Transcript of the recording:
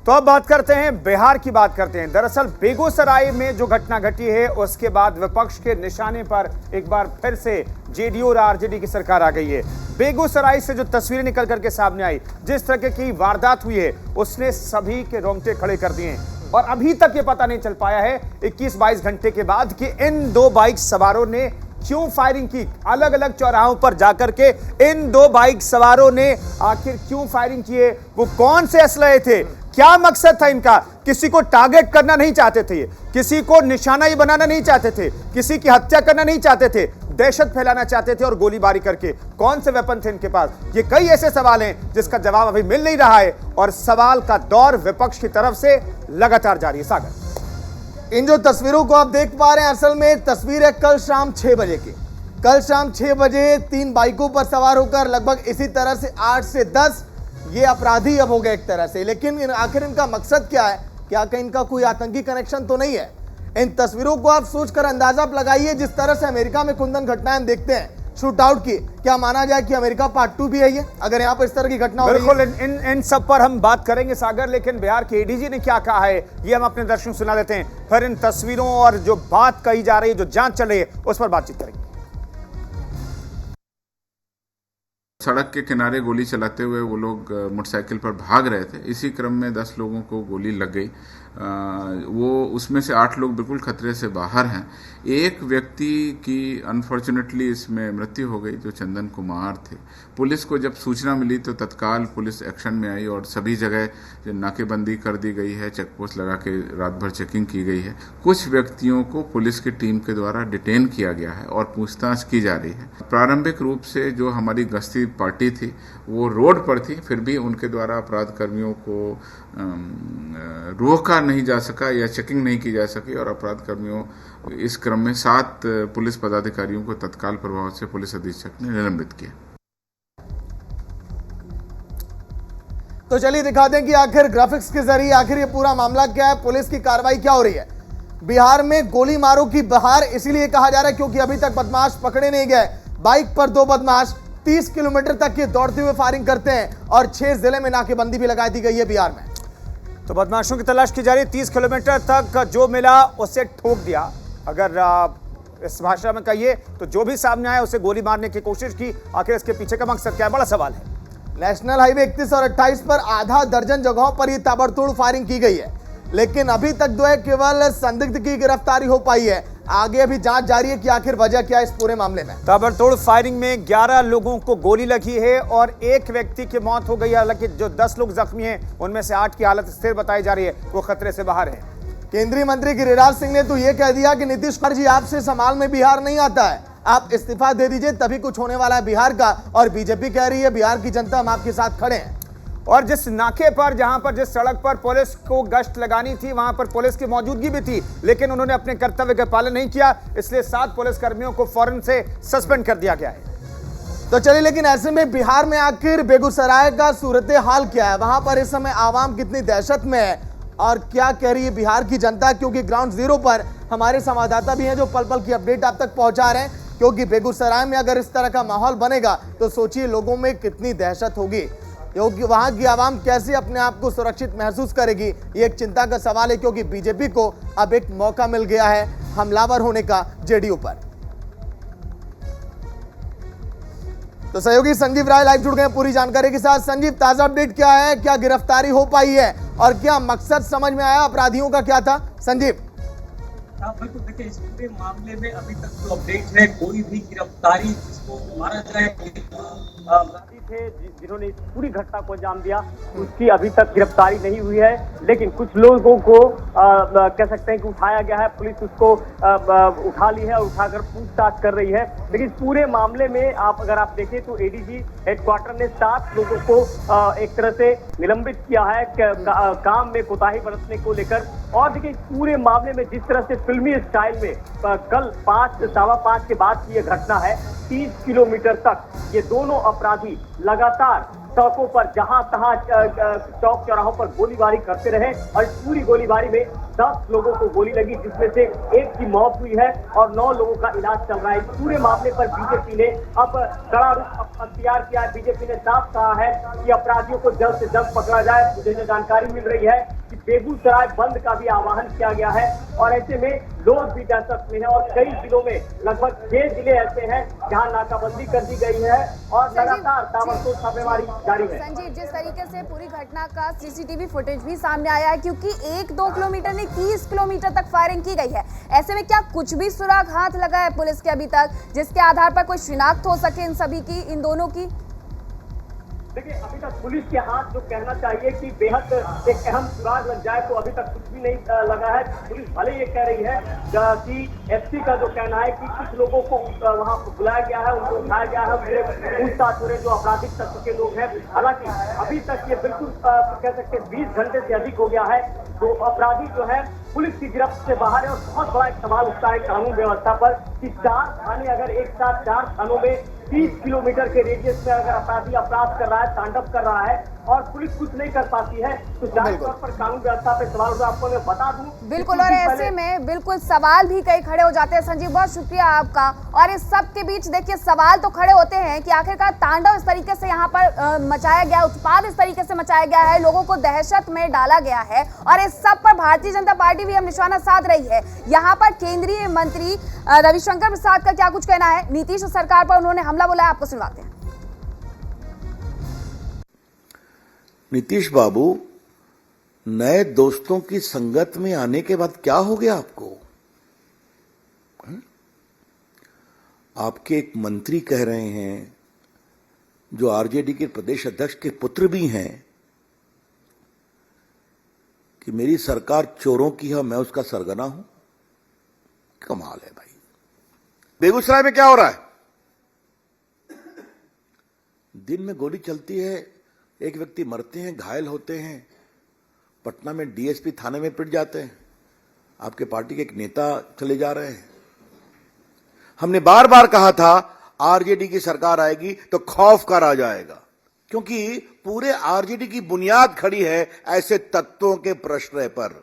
तो अब बात करते हैं बिहार की बात करते हैं। दरअसल बेगूसराय में जो घटना घटी है उसके बाद विपक्ष के निशाने पर एक बार फिर से जेडीयू और आरजेडी की सरकार आ गई है। बेगूसराय से जो तस्वीरें निकल करके सामने आई, जिस तरह की वारदात हुई है उसने सभी के रोंगटे खड़े कर दिए और अभी तक ये पता नहीं चल पाया है 21-22 घंटे के बाद कि इन दो बाइक सवारों ने क्यों फायरिंग की। अलग अलग चौराहों पर जाकर के इन दो बाइक सवारों ने आखिर क्यों फायरिंग किए, वो कौन से असलहे थे, क्या मकसद था इनका। किसी को टारगेट करना नहीं चाहते थे, किसी को निशाना ही बनाना नहीं चाहते थे, किसी की हत्या करना नहीं चाहते थे, दहशत फैलाना चाहते थे और गोलीबारी करके कौन से वेपन थे इनके पास। ये कई ऐसे सवाल हैं जिसका जवाब अभी मिल नहीं रहा है और सवाल का दौर विपक्ष की तरफ से लगातार जारी है। सागर, इन जो तस्वीरों को आप देख पा रहे हैं, असल में तस्वीर है कल शाम 6 बजे की। कल शाम 6 बजे 3 बाइकों पर सवार होकर लगभग इसी तरह से 8 से 10 ये अपराधी अब हो गए एक तरह से। लेकिन आखिर इनका मकसद क्या है? क्या कहीं इनका कोई आतंकी कनेक्शन तो नहीं है? इन तस्वीरों को आप सोचकर अंदाजा आप लगाइए। जिस तरह से अमेरिका में कुंदन घटनाएं हम देखते हैं शूट आउट की, क्या माना जाए कि अमेरिका पार्ट 2 भी है ये, अगर यहाँ पर इस तरह की घटना हो रही है? बिल्कुल, इन सब पर हम बात करेंगे सागर, लेकिन बिहार के एडीजी ने क्या कहा है ये हम अपने दर्शकों सुना देते हैं, फिर इन तस्वीरों और जो बात कही जा रही है, जो जांच चल रही है उस पर बातचीत करेंगे। सड़क के किनारे गोली चलाते हुए वो लोग मोटरसाइकिल पर भाग रहे थे। इसी क्रम में 10 लोगों को गोली लग गई। वो उसमें से 8 लोग बिल्कुल खतरे से बाहर हैं। एक व्यक्ति की अनफॉर्चुनेटली इसमें मृत्यु हो गई जो चंदन कुमार थे। पुलिस को जब सूचना मिली तो तत्काल पुलिस एक्शन में आई और सभी जगह जो नाकेबंदी कर दी गई है, चेक पोस्ट लगा के रात भर चेकिंग की गई है। कुछ व्यक्तियों को पुलिस की टीम के द्वारा डिटेन किया गया है और पूछताछ की जा रही है। प्रारंभिक रूप से जो हमारी गश्ती पार्टी थी वो रोड पर थी, फिर भी उनके द्वारा अपराध कर्मियों को रोका नहीं जा सका या चेकिंग नहीं की जा सकी और अपराध कर्मियों इस क्रम में 7 पुलिस पदाधिकारियों को तत्काल प्रभाव से पुलिस अधीक्षक ने निलंबित किया। तो चलिए दिखा दें कि आखिर ग्राफिक्स के जरिए आखिर ये पूरा मामला क्या है, पुलिस की कार्रवाई क्या हो रही है। बिहार में गोली मारो की बहार इसीलिए कहा जा रहा है क्योंकि अभी तक बदमाश पकड़े नहीं गए। बाइक पर 2 बदमाश 30 किलोमीटर तक ये दौड़ते हुए फायरिंग करते हैं और 6 जिले में नाकेबंदी भी लगा दी गई है बिहार में। तो बदमाशों की तलाश की जा रही है। 30 किलोमीटर तक जो मिला उसे ठोक दिया। अगर इस भाषा में कहिए तो जो भी सामने आया उसे गोली मारने की कोशिश की। आखिर इसके पीछे का मकसद क्या है, बड़ा सवाल है। नेशनल हाईवे 31 और 28 पर आधा दर्जन जगहों पर यह ताबड़तोड़ फायरिंग की गई है, लेकिन अभी तक जो है केवल संदिग्ध की गिरफ्तारी हो पाई है। आगे अभी जांच जारी है कि आखिर वजह क्या है इस पूरे मामले में। ताबड़तोड़ फायरिंग में 11 लोगों को गोली लगी है और एक व्यक्ति की मौत हो गई है। हालांकि जो 10 लोग जख्मी हैं उनमें से 8 की हालत स्थिर बताई जा रही है, वो खतरे से बाहर है। केंद्रीय मंत्री गिरिराज सिंह ने तो ये कह दिया कि नीतीश कुमार जी आपसे संभाल में बिहार नहीं आता है, आप इस्तीफा दे दीजिए तभी कुछ होने वाला है बिहार का। और बीजेपी कह रही है बिहार की जनता हम आपके साथ खड़े हैं। और जिस नाके पर, जहां पर जिस सड़क पर पुलिस को गश्त लगानी थी वहां पर पुलिस की मौजूदगी भी थी, लेकिन उन्होंने अपने कर्तव्य का पालन नहीं किया, इसलिए 7 पुलिस कर्मियों को फौरन से सस्पेंड कर दिया गया है। तो चलिए, लेकिन ऐसे में बिहार में आखिर बेगूसराय का सूरत हाल क्या है, वहां पर इस समय आवाम कितनी दहशत में है और क्या कह रही है बिहार की जनता, क्योंकि ग्राउंड जीरो पर हमारे संवाददाता भी हैं जो पल पल की अपडेट आप तक पहुंचा रहे हैं। क्योंकि बेगूसराय में अगर इस तरह का माहौल बनेगा तो सोचिए लोगों में कितनी दहशत होगी, क्योंकि वहां की आवाम कैसे अपने आप को सुरक्षित महसूस करेगी, ये एक चिंता का सवाल है। क्योंकि बीजेपी को अब एक मौका मिल गया है हमलावर होने का जेडीयू पर। तो सहयोगी संजीव राय लाइव जुड़ गए पूरी जानकारी के साथ। संजीव, ताजा अपडेट क्या है, क्या गिरफ्तारी हो पाई है और क्या मकसद समझ में आया, अपराधियों का क्या था? संजीव। बिल्कुल, देखिए इस पूरे मामले में अभी तक जो अपडेट है, कोई भी गिरफ्तारी जिसको माना जाए थे जिन्होंने इस पूरी घटना को अंजाम दिया उसकी अभी तक गिरफ्तारी नहीं हुई है। लेकिन कुछ लोगों को कह सकते हैं कि उठाया गया है, पुलिस उसको उठा ली है और उठाकर पूछताछ कर रही है। लेकिन इस पूरे मामले में अगर आप देखें तो एडीजी हेडक्वार्टर ने 7 लोगों को एक तरह से निलंबित किया है काम में कोताही बरतने को लेकर। और देखिए इस पूरे मामले में जिस तरह से फिल्मी स्टाइल में कल 5-5:15 के बाद की ये घटना है, 30 किलोमीटर तक ये दोनों अपराधी लगातार सड़कों पर जहां तहां चौक चौराहों पर गोलीबारी करते रहे और इस पूरी गोलीबारी में 10 लोगों को गोली लगी, जिसमें से 1 की मौत हुई है और 9 लोगों का इलाज चल रहा है। इस पूरे मामले पर बीजेपी ने अब कड़ा रुख अख्तियार किया है। बीजेपी ने साफ कहा है कि अपराधियों को जल्द से जल्द पकड़ा जाए। मुझे जो जानकारी मिल रही है बेगूसराय बंद का भी आह्वान किया गया है और ऐसे में लोग भी दहशत में हैं और कई जिलों में लगभग 6 जिले ऐसे हैं जहां नाकाबंदी कर दी गई है और लगातार ताबड़तोड़ छापेमारी जारी है। संजीव, जिस तरीके से पूरी घटना का सीसीटीवी फुटेज भी सामने आया है, क्योंकि 1-2 किलोमीटर नहीं 30 किलोमीटर तक फायरिंग की गई है, ऐसे में क्या कुछ भी सुराग हाथ लगा है पुलिस के अभी तक, जिसके आधार पर कोई शिनाख्त हो सके इन सभी की, इन दोनों की? देखिए, अभी तक पुलिस के हाथ जो कहना चाहिए कि बेहद एक अहम सुराग लग जाए तो अभी तक कुछ भी नहीं लगा है। पुलिस भले ये कह रही है कि एसपी का जो कहना है कि कुछ लोगों को वहां बुलाया गया है, उनको उठाया गया है, पूछताछ हो रहे जो आपराधिक तत्व के लोग हैं। हालांकि अभी तक ये बिल्कुल कह सकते हैं 20 घंटे से अधिक हो गया है तो अपराधी जो है पुलिस की गिरफ्त से बाहर है और बहुत बड़ा एक सवाल उठता है कानून व्यवस्था पर कि 4 थाने अगर एक साथ 4 थानों में 30 किलोमीटर के रेडियस में अगर अपराधी अपराध कर रहा है, तांडव कर रहा है और पुलिस कुछ नहीं कर पाती है तो जाहिर तौर पर कानून व्यवस्था पे सवाल उठा। आपको मैं बता दूं बिल्कुल, और ऐसे में बिल्कुल सवाल भी कई खड़े हो जाते हैं। संजीव, बहुत शुक्रिया आपका। और इस सब के बीच देखिए सवाल तो खड़े होते हैं कि आखिरकार तांडव इस तरीके से यहाँ पर मचाया गया, उत्पाद इस तरीके से मचाया गया है, लोगों को दहशत में डाला गया है और इस सब पर भारतीय जनता पार्टी भी हम निशाना साध रही है। यहाँ पर केंद्रीय मंत्री रविशंकर प्रसाद का क्या कुछ कहना है नीतीश सरकार पर, उन्होंने हमला बोला है, आपको सुनवाते हैं। नीतीश बाबू, नए दोस्तों की संगत में आने के बाद क्या हो गया आपको? आपके एक मंत्री कह रहे हैं जो आरजेडी के प्रदेश अध्यक्ष के पुत्र भी हैं कि मेरी सरकार चोरों की है, मैं उसका सरगना हूं। कमाल है भाई। बेगूसराय में क्या हो रहा है? दिन में गोली चलती है, एक व्यक्ति मरते हैं, घायल होते हैं, पटना में डीएसपी थाने में पिट जाते हैं, आपके पार्टी के एक नेता चले जा रहे हैं। हमने बार बार कहा था आरजेडी की सरकार आएगी तो खौफ का राज आएगा, क्योंकि पूरे आरजेडी की बुनियाद खड़ी है ऐसे तत्वों के प्रश्रय पर।